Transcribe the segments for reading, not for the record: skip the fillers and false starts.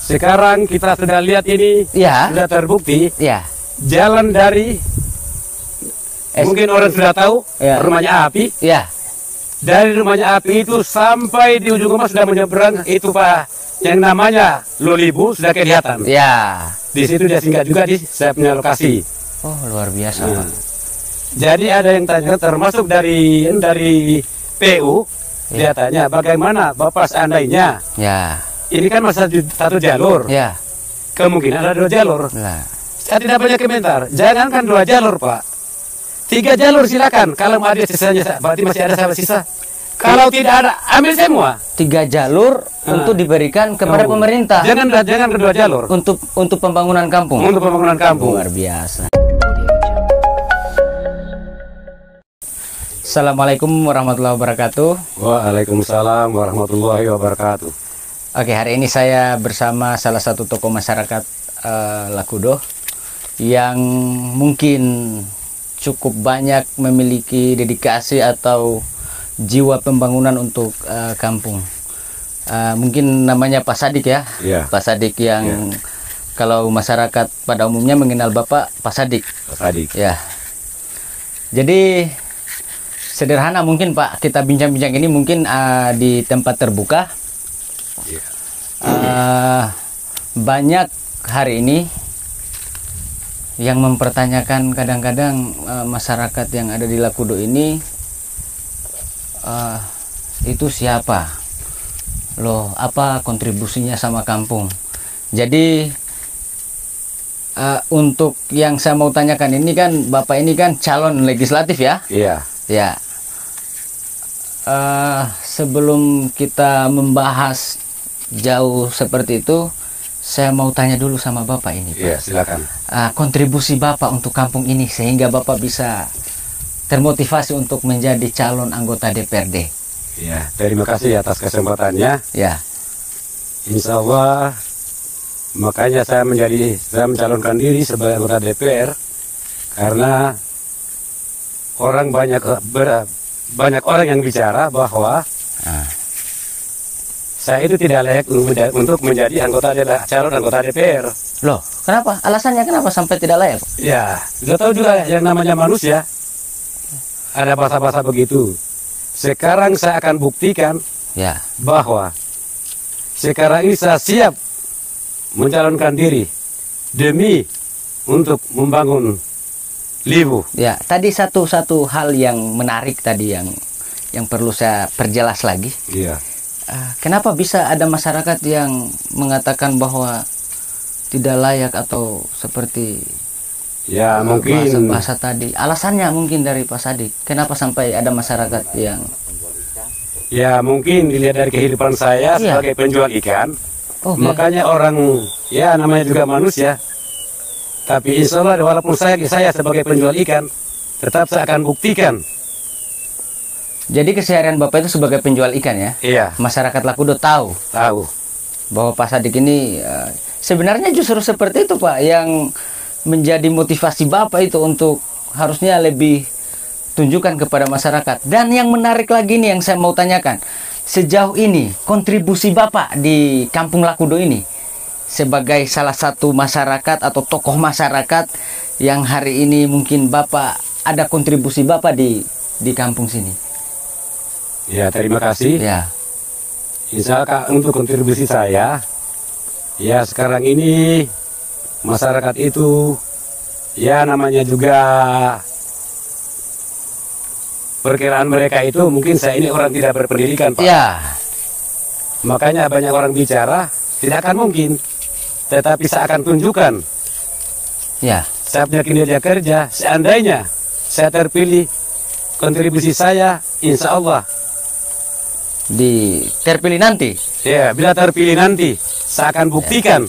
sekarang kita sudah lihat ini, Ya. sudah terbukti Ya. jalan dari mungkin orang sudah tahu Ya. rumahnya Api. Ya. Dari rumahnya Api itu sampai di ujung rumah sudah menyeberang itu Pak, yang namanya Lolibu sudah kelihatan. Ya. Di situ dia singgah juga di saya punya lokasi. Oh, luar biasa. Nah, jadi ada yang tanya termasuk dari PU, dia tanya bagaimana Bapak seandainya Ya. ini kan masa satu jalur, Ya. kemungkinan ada 2 jalur. Nah. Saya tidak banyak komentar. Jangankan 2 jalur Pak, 3 jalur silakan. Kalau mau ada sisanya, berarti masih ada sisa. Kalau tidak ada, ambil semua. 3 jalur untuk diberikan kepada Oh. pemerintah. Jangan kedua jalur. Untuk pembangunan kampung. Untuk pembangunan kampung. Luar biasa. Assalamualaikum warahmatullahi wabarakatuh. Waalaikumsalam warahmatullahi wabarakatuh. Oke, hari ini saya bersama salah satu tokoh masyarakat Lakudo yang mungkin cukup banyak memiliki dedikasi atau jiwa pembangunan untuk kampung. Mungkin namanya Pak Sadik ya. Iya. Pak Sadik yang kalau masyarakat pada umumnya mengenal Bapak Pak Sadik. Pak Sadik. Ya. Jadi sederhana mungkin Pak, kita bincang-bincang ini mungkin di tempat terbuka. Iya. Banyak hari ini yang mempertanyakan kadang-kadang masyarakat yang ada di Lakudo ini itu siapa? Loh, apa kontribusinya sama kampung? Jadi untuk yang saya mau tanyakan ini kan, Bapak ini kan calon legislatif ya? Iya. Ya. Sebelum kita membahas jauh seperti itu, saya mau tanya dulu sama Bapak ini, Pak. Iya, silakan. Kontribusi Bapak untuk kampung ini sehingga Bapak bisa termotivasi untuk menjadi calon anggota DPRD. Iya, terima kasih atas kesempatannya. Ya. Insya Allah, makanya saya mencalonkan diri sebagai anggota DPR karena banyak orang yang bicara bahwa saya itu tidak layak untuk menjadi calon anggota DPR. Loh, kenapa? Alasannya kenapa sampai tidak layak? Ya, sudah tahu juga yang namanya manusia. Ada bahasa-bahasa begitu. Sekarang saya akan buktikan Ya. bahwa sekarang ini saya siap mencalonkan diri demi untuk membangun Liwu. Ya, tadi satu hal yang menarik tadi yang perlu saya perjelas lagi. Iya. Kenapa bisa ada masyarakat yang mengatakan bahwa tidak layak atau seperti Ya mungkin bahasa tadi? Alasannya mungkin dari Pak Sadik. Kenapa sampai ada masyarakat yang ya mungkin dilihat dari kehidupan saya Iya. sebagai penjual ikan. Oke. Makanya orang ya namanya juga manusia. Tapi insya Allah walaupun saya sebagai penjual ikan, tetap saya akan buktikan. Jadi keseharian Bapak itu sebagai penjual ikan ya? Iya. Masyarakat Lakudo tahu bahwa Pak Sadik ini sebenarnya justru seperti itu Pak, yang menjadi motivasi Bapak itu untuk harusnya lebih tunjukkan kepada masyarakat. Dan yang menarik lagi nih yang saya mau tanyakan, sejauh ini kontribusi Bapak di Kampung Lakudo ini sebagai salah satu masyarakat atau tokoh masyarakat yang hari ini mungkin Bapak ada kontribusi Bapak di kampung sini. Ya, terima kasih. Ya. Insya Allah untuk kontribusi saya, ya sekarang ini masyarakat itu ya namanya juga perkiraan mereka itu mungkin saya ini orang tidak berpendidikan Pak. Ya. Makanya banyak orang bicara tidak akan mungkin, tetapi saya akan tunjukkan Ya. saya punya kinerja kerja. Seandainya saya terpilih, kontribusi saya insya Allah Terpilih nanti. ya bila terpilih nanti saya akan buktikan.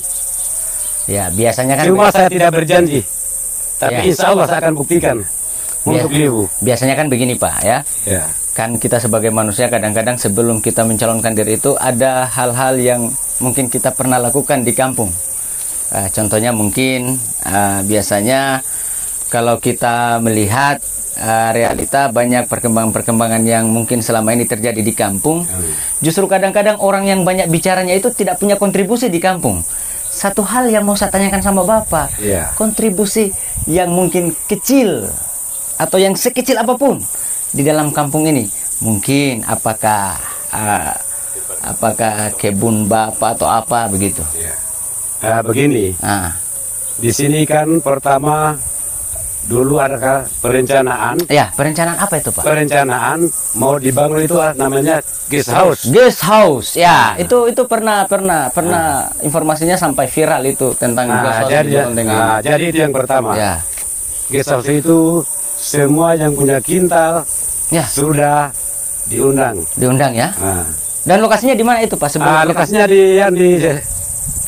Ya, biasanya kan Cuma saya tidak berjanji, tapi Ya. insya Allah saya akan buktikan untuk Liwu. biasanya kan begini Pak ya. Ya. Kan kita sebagai manusia kadang-kadang sebelum kita mencalonkan diri itu ada hal-hal yang mungkin kita pernah lakukan di kampung. Contohnya mungkin biasanya kalau kita melihat realita, banyak perkembangan-perkembangan yang mungkin selama ini terjadi di kampung. Justru kadang-kadang orang yang banyak bicaranya itu tidak punya kontribusi di kampung. Satu hal yang mau saya tanyakan sama Bapak, kontribusi yang mungkin kecil atau yang sekecil apapun di dalam kampung ini, mungkin apakah kebun Bapak atau apa begitu? Begini, di sini kan pertama dulu ada perencanaan. Ya, perencanaan apa itu Pak? Perencanaan mau dibangun itu namanya guest house. Guest house, ya itu pernah informasinya sampai viral itu tentang guest house. Jadi itu yang pertama. Ya. Guest house itu semua yang punya kintal sudah diundang. Diundang ya. Dan lokasinya di mana itu Pak? Lokasinya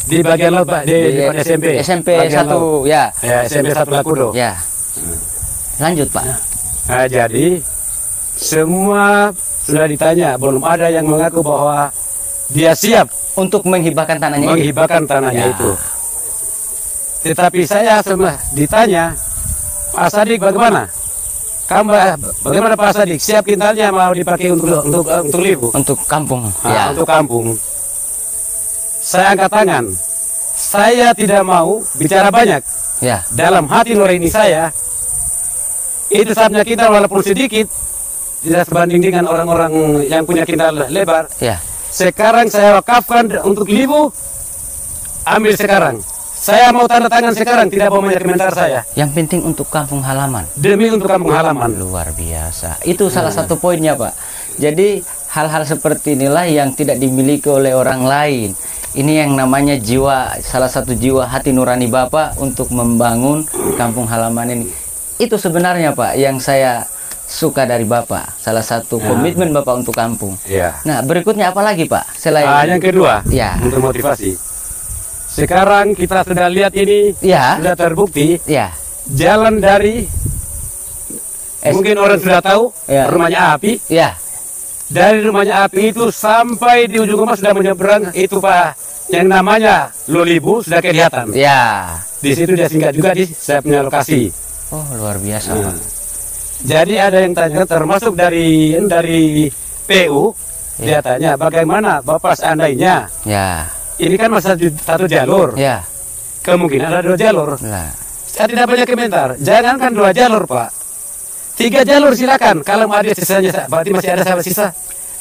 di bagian laut Pak, di depan SMP. SMP 1 ya. SMP 1 Lakudo. Ya. Lanjut Pak. Jadi semua sudah ditanya, belum ada yang mengaku bahwa dia siap untuk menghibahkan tanahnya. Menghibahkan tanahnya itu. Tetapi saya semua ditanya, Pak Sadik bagaimana? Bagaimana Pak Sadik? Siap kintalnya mau dipakai untuk libu? Untuk kampung. Untuk kampung. Saya angkat tangan. Saya tidak mau bicara banyak. Ya. Dalam hati nurani saya, itu saatnya kita walaupun sedikit, tidak sebanding dengan orang-orang yang punya kintal lebar. Ya. Sekarang saya wakafkan untuk libu, ambil sekarang. Saya mau tanda tangan sekarang, tidak mau banyak komentar saya. Yang penting untuk kampung halaman. Demi untuk kampung halaman. Luar biasa. Itu salah satu poinnya Pak. Jadi hal-hal seperti inilah yang tidak dimiliki oleh orang lain. Ini yang namanya salah satu jiwa hati nurani Bapak untuk membangun kampung halaman ini. Itu sebenarnya Pak yang saya suka dari Bapak. Salah satu komitmen Bapak untuk kampung. Nah, berikutnya apa lagi Pak? Selain yang kedua, untuk motivasi. Sekarang kita sudah lihat ini, sudah terbukti. Jalan dari mungkin orang sudah tahu rumahnya Api. Dari rumahnya Api itu sampai di ujung rumah sudah menyeberang itu Pak, yang namanya Lolibu sudah kelihatan. Di situ dia singgah juga di saya punya lokasi. Oh, luar biasa. Jadi ada yang tanya, termasuk dari PU, dia tanya bagaimana Bapak seandainya ini kan masih satu jalur, kemungkinan ada 2 jalur. Saya tidak banyak komentar. Jangankan 2 jalur Pak, 3 jalur silakan. Kalau ada sisanya, berarti masih ada sisa.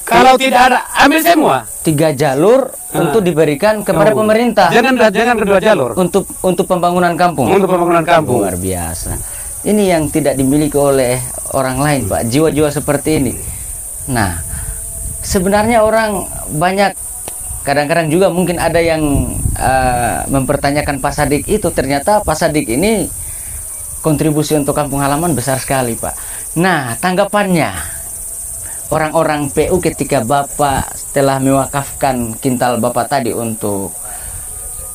Kalau tidak ada, ambil semua. 3 jalur untuk diberikan kepada pemerintah. Jangan kedua jalur. Untuk pembangunan kampung. Untuk pembangunan kampung. Luar biasa. Ini yang tidak dimiliki oleh orang lain Pak. Jiwa-jiwa seperti ini. Nah, sebenarnya orang banyak, kadang-kadang juga mungkin ada yang mempertanyakan Pak Sadik itu. Ternyata Pak Sadik ini kontribusi untuk kampung halaman besar sekali Pak. Nah, tanggapannya orang-orang PU ketika Bapak setelah mewakafkan kintal Bapak tadi untuk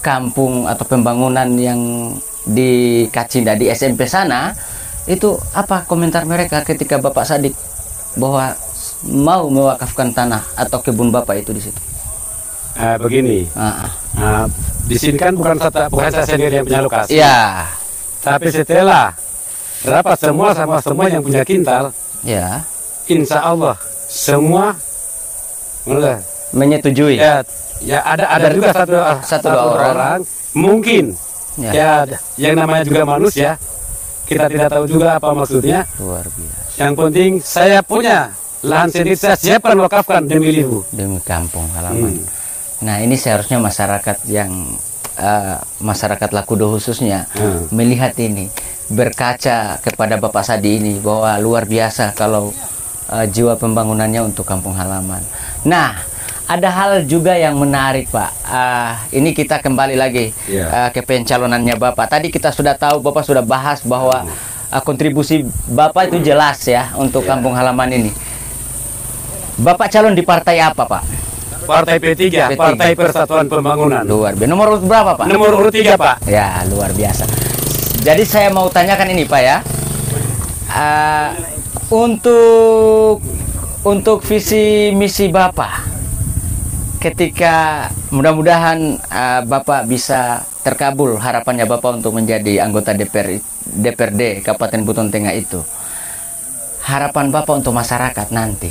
kampung atau pembangunan yang di Kacinda di SMP sana, itu apa komentar mereka ketika Bapak Sadik bahwa mau mewakafkan tanah atau kebun Bapak itu di situ? Begini, di sini kan bukan saya sendiri yang punya lokasi. Tapi setelah rapat semua sama semua yang punya kintal, insya Allah semua menyetujui. Ada juga satu dua orang mungkin yang namanya juga manusia, kita tidak tahu juga apa maksudnya. Luar biasa. Yang penting saya punya lahan sendiri, saya siapkan wakafkan demi libu, demi kampung halaman. Nah, ini seharusnya masyarakat yang masyarakat Lakudo khususnya melihat ini, berkaca kepada Bapak Sadi ini bahwa luar biasa kalau jiwa pembangunannya untuk kampung halaman. Nah, ada hal juga yang menarik Pak. Ini kita kembali lagi ke pencalonannya Bapak. Tadi kita sudah tahu, Bapak sudah bahas bahwa kontribusi Bapak itu jelas ya untuk kampung halaman ini. Bapak calon di partai apa Pak? Partai P3, Partai Persatuan Pembangunan. Luar biasa. Nomor urut berapa Pak? Nomor urut 3 Pak. Ya, luar biasa. Jadi saya mau tanyakan ini Pak ya. Untuk visi misi Bapak, ketika mudah-mudahan Bapak bisa terkabul harapannya Bapak untuk menjadi anggota DPRD Kabupaten Buton Tengah itu. harapan Bapak untuk masyarakat nanti?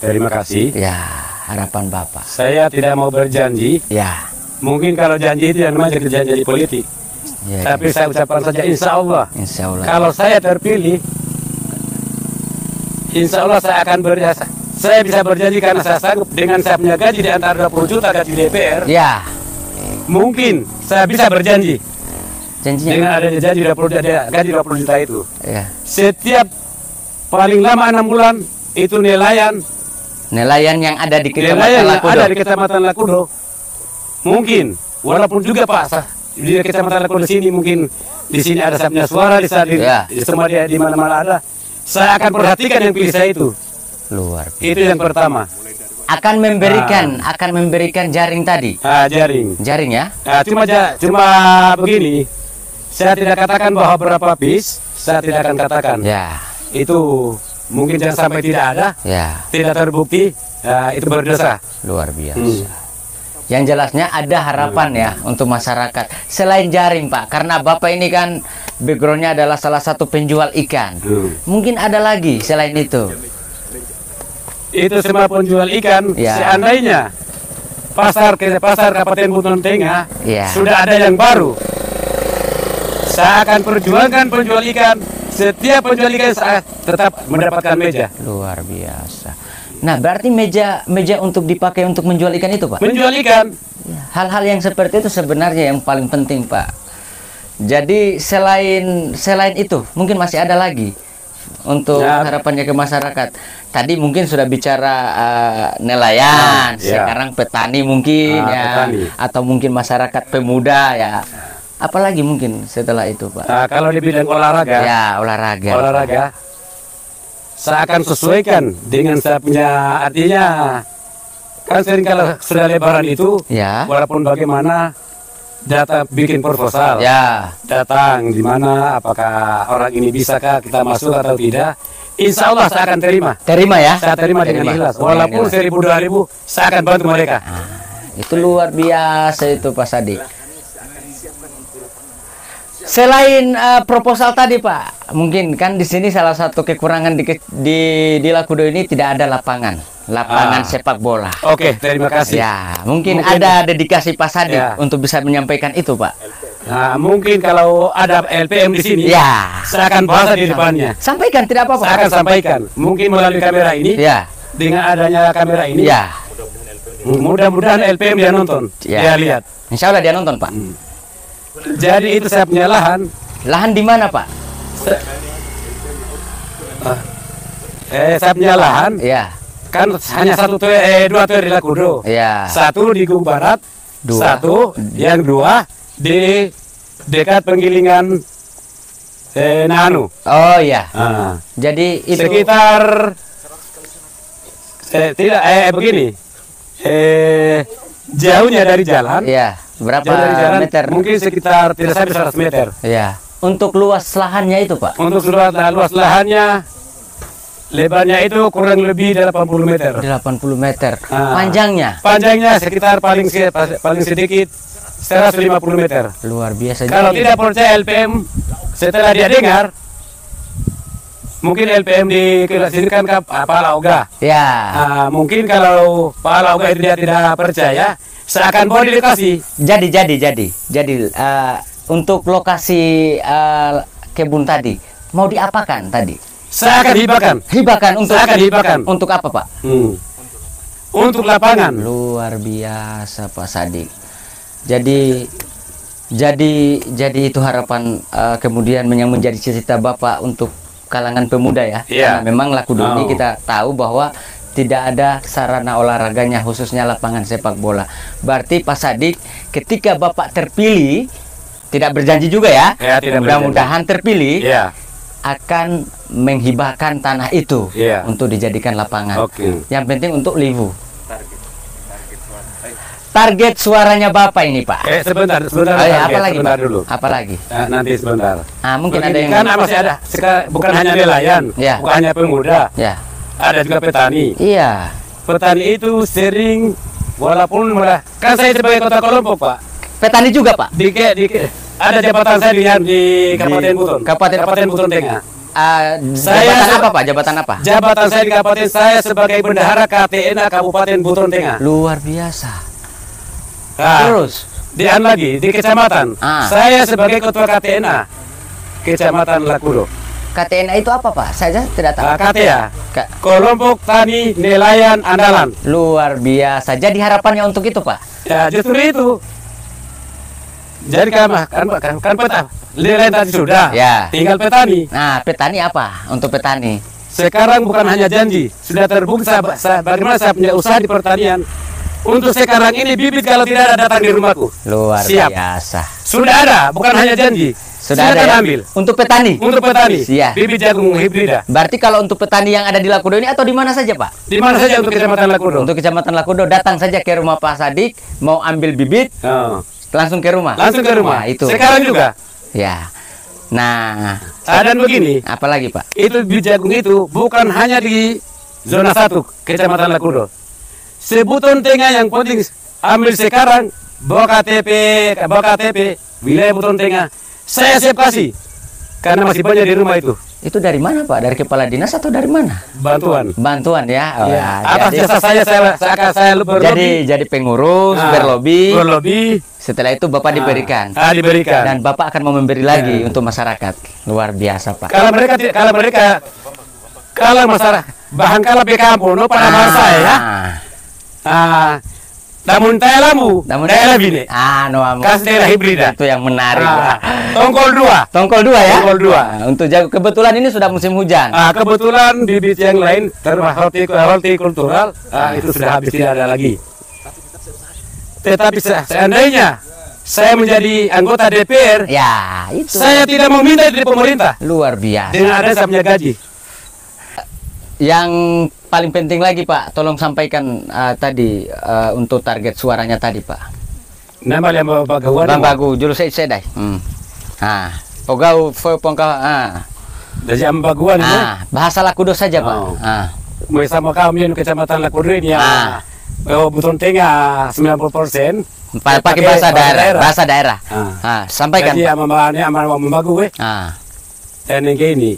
Terima kasih. Ya, harapan Bapak. Saya tidak mau berjanji. Ya. Mungkin kalau janji itu yang namanya janji politik. Ya, tapi saya ucapkan saja insya Allah. Insya Allah. Kalau saya terpilih, insya Allah saya akan berjasa. Saya bisa berjanji karena saya sanggup dengan saya punya gaji di antara 20 juta gaji DPR. Ya. Mungkin saya bisa berjanji. Janjinya? Dengan adanya janji gaji 20 juta itu. Ya. Setiap paling lama 6 bulan itu nelayan yang ada di Kecamatan Lakudo. Mungkin walaupun juga Pak di Kecamatan Lakudo sini mungkin di sini ada saya punya suara di semua di mana-mana ada. Saya akan perhatikan yang pilih saya itu. Luar biasa. Itu yang pertama. Akan memberikan jaring tadi. Jaring ya. Cuma begini. Saya tidak katakan bahwa berapa bis, saya tidak akan katakan. Ya. Itu mungkin jangan sampai tidak ada. Ya. Tidak terbukti, itu berdosa. Luar biasa. Yang jelasnya ada harapan ya untuk masyarakat. Selain jaring Pak, karena Bapak ini kan backgroundnya adalah salah satu penjual ikan. Mungkin ada lagi selain itu. Itu semua penjual ikan. Ya. Seandainya pasar Kabupaten Buton Tengah sudah ada yang baru, saya akan perjuangkan penjual ikan. Setiap penjual ikan saya tetap mendapatkan meja. Luar biasa. Nah, berarti meja untuk dipakai untuk menjual ikan itu, Pak? Menjual ikan. Hal-hal yang seperti itu sebenarnya yang paling penting, Pak. Jadi selain itu, mungkin masih ada lagi untuk harapannya ke masyarakat. Tadi mungkin sudah bicara nelayan, sekarang petani mungkin petani. Atau mungkin masyarakat pemuda ya. Apalagi mungkin setelah itu, Pak? Kalau di bidang olahraga. Ya, olahraga. Saya akan sesuaikan dengan saya punya, artinya kan sering kalau sudah lebaran itu, walaupun bagaimana datang bikin proposal, datang di mana, apakah orang ini bisakah kita masuk atau tidak? Insya Allah saya akan terima. Saya terima dengan ikhlas. Walaupun 1.000-2.000, saya akan bantu mereka. Itu luar biasa itu Pak Sadik. Selain proposal tadi Pak, mungkin kan di sini salah satu kekurangan di Lakudo ini tidak ada lapangan sepak bola. Oke, terima kasih. Ya, mungkin ada dedikasi Pak Sadik untuk bisa menyampaikan itu Pak. Nah, mungkin kalau ada LPM di sini, saya akan bahas di depannya. Sampaikan, tidak apa-apa. Saya akan sampaikan, mungkin melalui kamera ini. Dengan adanya kamera ini. Mudah-mudahan LPM dia nonton, dia lihat. Insya Allah dia nonton Pak. Jadi itu saya punya lahan. Lahan di mana Pak? Saya punya lahan. Kan hanya dua tower di Lakudo. Satu di Gubeng Barat, satu yang dua di dekat penggilingan Nanu. Oh iya. Jadi itu sekitar tidak begini. Jauhnya dari jalan. Berapa meter? Mungkin sekitar tidak sampai 100 meter. Untuk luas lahannya itu Pak? Untuk luas lahannya, lebarnya itu kurang lebih 80 meter. 80 meter. Panjangnya? Panjangnya sekitar paling sedikit 150 meter. Luar biasa. Kalau tidak percaya LPM, setelah dia dengar, mungkin LPM dikelasinkan ke Pak Lauga. Mungkin kalau Pak Lauga itu dia tidak percaya, saya akan bawa di lokasi. Jadi untuk lokasi kebun tadi mau diapakan tadi? Saya akan hibakan untuk saya akan hibakan. Untuk apa Pak? Untuk lapangan. Luar biasa Pak Sadik. Jadi itu harapan kemudian yang menjadi cita-cita Bapak untuk kalangan pemuda ya. Karena memang Lakudo ini kita tahu bahwa tidak ada sarana olahraganya khususnya lapangan sepak bola. Berarti Pak Sadik ketika Bapak terpilih, tidak berjanji juga ya, mudah-mudahan terpilih, akan menghibahkan tanah itu untuk dijadikan lapangan. Yang penting untuk Livu. Target suaranya Bapak ini Pak. Sebentar. Apalagi? Nanti sebentar. Mungkin ada yang kan masih ada. Bukan hanya nelayan, bukan hanya pemuda. Ada juga petani. Petani itu sering, walaupun kan saya sebagai kota kelompok Pak. Petani juga Pak. Ada jabatan saya di Kabupaten Buton. Kabupaten Buton Tengah. Jabatan apa Pak? Jabatan apa? Jabatan saya di kabupaten saya sebagai bendahara KTNA Kabupaten Buton Tengah. Luar biasa. Terus lagi di kecamatan. Saya sebagai ketua KTNA Kecamatan Lakudo. KTNA itu apa Pak? Saya tidak tahu. KTA, Kelompok Tani Nelayan Andalan. Luar biasa. Jadi harapannya untuk itu Pak? Ya justru itu. Jadi kan peta nelayan tadi sudah. Ya. Tinggal petani. Nah, petani apa? Untuk petani. Sekarang bukan hanya janji, sudah terbukti bagaimana saya punya usaha di pertanian. Untuk sekarang ini bibit kalau tidak ada datang di rumahku. Luar biasa. Sudah ada, bukan hanya janji. Sudah ada ya? Ambil. Untuk petani. Untuk petani. Siap. Bibit jagung hibrida. Berarti kalau untuk petani yang ada di Lakudo ini atau di mana saja Pak? Di mana saja untuk Kecamatan Lakudo. Untuk Kecamatan Lakudo datang saja ke rumah Pak Sadik, mau ambil bibit, langsung ke rumah. Langsung ke rumah. Nah, itu. Sekarang juga. Ya. Nah, dan begini. Apalagi Pak? Itu bibit jagung itu bukan hanya di zona 1 Kecamatan Lakudo. Sebuton Tengah yang penting ambil sekarang bawa KTP wilayah Buton Tengah. Saya siap kasih karena masih banyak di rumah itu. Itu dari mana Pak? Dari kepala dinas atau dari mana? Bantuan. Bantuan ya. Oh, ya. Atas jasa saya berlobby. Jadi pengurus berlobby. Setelah itu Bapak diberikan. Diberikan. Dan Bapak akan mau memberi lagi untuk masyarakat. Luar biasa Pak. Kalau masyarakat bahan kalau di kampung no pada masa ya. Namun telamu, tela bine. Kasih tela hibrida. Itu yang menarik. Tongkol 2. Tongkol 2 ya. Tongkol 2. Untuk jagung kebetulan ini sudah musim hujan. Kebetulan bibit yang lain termasuk hortikultural itu sudah habis, tidak ada lagi. Tetapi seandainya saya menjadi anggota DPR, ya itu. Saya tidak meminta dari pemerintah. Luar biasa. Dengan ada saya punya gaji. Yang paling penting lagi Pak, tolong sampaikan tadi untuk target suaranya tadi Pak. Nama yang Bagu julu saya dai. Pogau pongkau dari Ambaguan bahasa Lakudo saja Pak. Mau sama kami di Kecamatan Lakudo ini ya. Buton Tengah 90%. Pakai bahasa daerah. Sampaikan. Jadi Ambagu dan yang ini.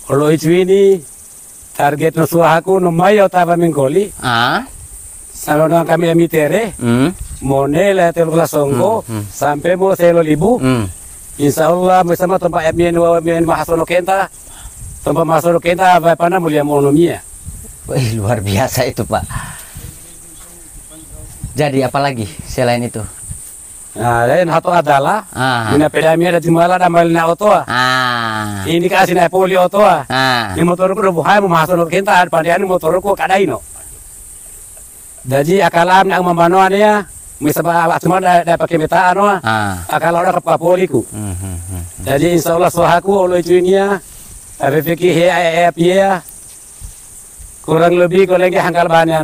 Kalau itu ini target nusuhaku numayo taba mingkoli. Sama dengan kami emitere. Monela telulah songko sampai mau 10.000. Insya Allah bersama tempat mien mahasono kenta. Tempat mahasono kenta apa mana mulia monomia. Wih, luar biasa itu Pak. Jadi apalagi selain itu? Lain satu adalah ini pedamia ada jumlah ada malina otoa. Ini kasih naik poli otoa. Ini motorku udah buhay mau kita pada ini motorku kadaino. Jadi akalam yang membanoan ya, misalnya cuma ada pakai metaan akal orang ke poliku. Jadi insya Allah sohaku oleh junia, tapi fikih ya kurang lebih kalau lagi hangkal banyak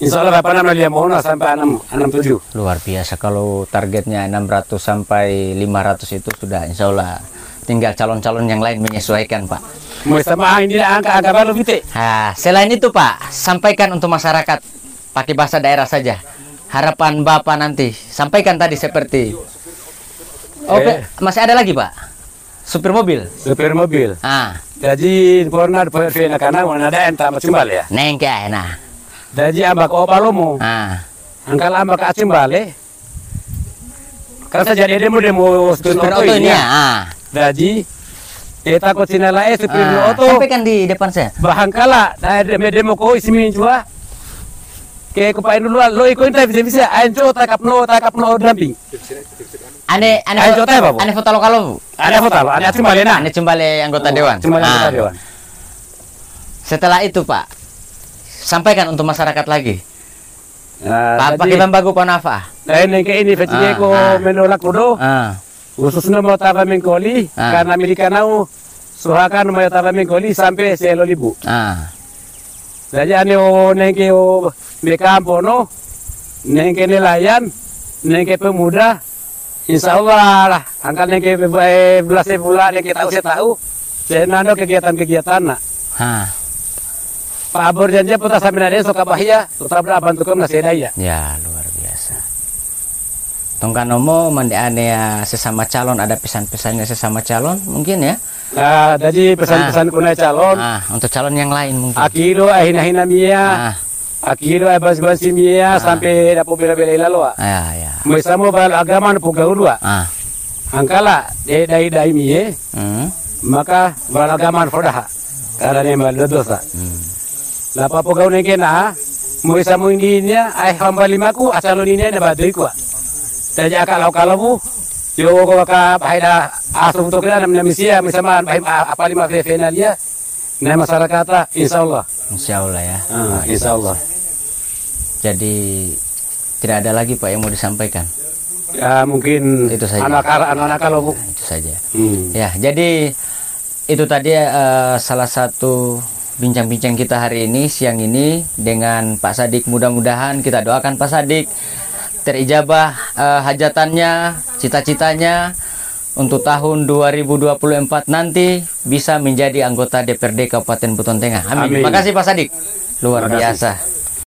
Insya Allah Bapak namanya Mona sampai 67. Luar biasa kalau targetnya 600 sampai 500 itu sudah Insya Allah tinggal calon-calon yang lain menyesuaikan Pak. Mau sama ini angka baru gitu. Selain itu Pak, sampaikan untuk masyarakat pakai bahasa daerah saja. Harapan Bapak nanti sampaikan tadi seperti. Masih ada lagi Pak? Supir mobil. Supir mobil. Jadi pernah karena ada entah macam ya. Nengke nah. Jadi ambak opalomo. Angkal ambak acimbale. Kalau saja dia demo supir oto ini ya. Jadi kita kau sinala supir oto. Sampaikan di depan saya. Bahangkala demo ko ismin jua. Kayak kupain dulu lo ikut bisa anjo takap no damping. Ane foto lokal. Ane acimbale na. Ane cimbale anggota dewan. Anggota dewan. Setelah itu Pak, sampaikan untuk masyarakat lagi. Pakai bambagu panafa. Ini vecine ko menolak kudo. Khususnya mau taba mengkoli karena milika nau suhakan mau taba mengkoli sampai 10.000. Jadi ane nengke bekampo no, nengke nelayan, nengke pemuda. Insya Allah lah, angkat nengke belas bulan nengke saya tahu. Saya nando kegiatan-kegiatan nak. Pak Abor janji putar sampai nade soka bahaya, tetap bantu kamu nasi daya. Ya luar biasa. Tongkanomo mandi ane sesama calon ada pesan-pesannya sesama calon mungkin ya. Nah, jadi pesan-pesan kunai calon. Untuk calon yang lain mungkin. Akido ahina-hina mia. Akido bas-basi mia sampai dapat bela-bela lalu. Ya. Mesamo bal agama nu pugaul dua. Angkala dai mie. Maka bal agama fodah. Karena ni mal dosa. Lapa pugaul ni kena. Mesamo indinya hamba limaku asal ini na badui ku. Jadi kalau bu yo ka bahida asu to kena namna misia misama apa lima fenalia na masyarakat insyaallah. Insyaallah ya. Insyaallah. Jadi tidak ada lagi Pak yang mau disampaikan. Ya mungkin itu saja. Anak-anak kalau bu. Itu saja. Ya, jadi itu tadi salah satu bincang-bincang kita hari ini siang ini dengan Pak Sadik. Mudah-mudahan kita doakan Pak Sadik terijabah hajatannya, cita-citanya untuk tahun 2024 nanti bisa menjadi anggota DPRD Kabupaten Buton Tengah. Amin. Terima kasih Pak Sadik. Luar biasa.